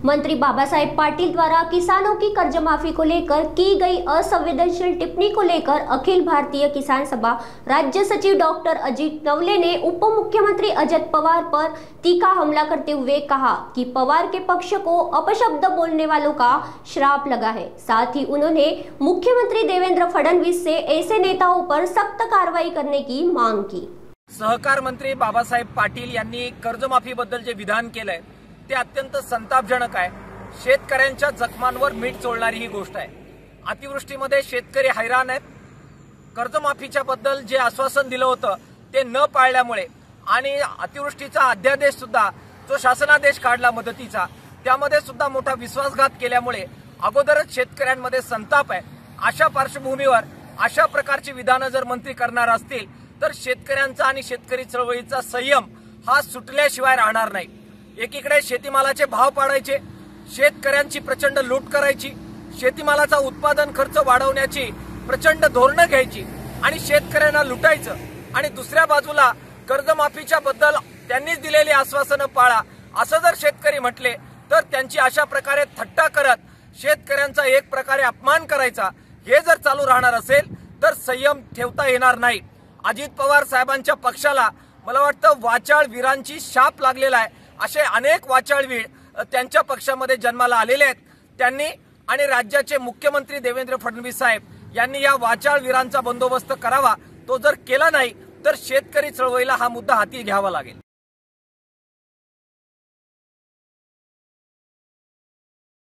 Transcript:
मंत्री बाबा साहेब पाटिल द्वारा किसानों की कर्ज माफी को लेकर की गई असंवेदनशील टिप्पणी को लेकर अखिल भारतीय किसान सभा राज्य सचिव डॉक्टर अजीत नवले ने उप मुख्यमंत्री अजित पवार पर तीखा हमला करते हुए कहा कि पवार के पक्ष को अपशब्द बोलने वालों का श्राप लगा है। साथ ही उन्होंने मुख्यमंत्री देवेंद्र फडणवीस से ऐसे नेताओं पर सख्त कार्रवाई करने की मांग की। सहकार मंत्री बाबासाहेब पाटील यांनी कर्जमाफीबद्दल जे विधान केलंय ते अत्यंत संतापजनक आहे। शेतकऱ्यांच्या जखमांवर मीठ चोळणारी ही गोष्ट आहे। अतिवृष्टीमध्ये शेतकरी हैराण आहेत। कर्जमाफीच्या बद्दल जे आश्वासन दिलं होतं ते न पाळल्यामुळे आणि अतिवृष्टीचा अध्यादेश सुद्धा जो शासनादेश काढला मदतीचा त्यामध्ये सुद्धा मोठा विश्वासघात केल्यामुळे अगोदरच शेतकऱ्यांमध्ये संताप आहे। अशा पार्श्वभूमीवर अशा प्रकारची विधानं जर मंत्री करणार असतील तर शेतकऱ्यांचा आणि शेतकरी चळवळीचा संयम हा सुटल्याशिवाय राहणार नाही। एकीकडे शेतीमालाचे भाव पाडायचे, शेतकऱ्यांची प्रचंड लूट करायची, शेतीमालाचा उत्पादन खर्च वाढवण्याची प्रचंड धोरणं घ्यायची आणि शेतकऱ्यांना लुटायचं, आणि दुसऱ्या बाजूला कर्जमाफीच्या बद्दल त्यांनीच दिलेली आश्वासनं पाळा असं जर शेतकरी म्हटले तर त्यांची अशा प्रकारे थट्टा करत शेतकऱ्यांचा एक प्रकारे अपमान करायचा हे जर चालू राहणार असेल तर संयम ठेवता येणार नाही। अजित पवार साहेबांच्या पक्षाला मला वाटतं वाचाळ वीरांची शाप लागलेला आहे। असे अनेक वाचाळवीर त्यांच्या पक्षामध्ये जन्माला आलेले आहेत। त्यांनी आणि राज्याचे मुख्यमंत्री देवेंद्र फडणवीस साहेब यांनी या वाचाळ वीरांचा बंदोबस्त करावा। तो जर केला नाही तर शेतकरी चळवळीला हा मुद्दा हाती घ्यावा लागेल।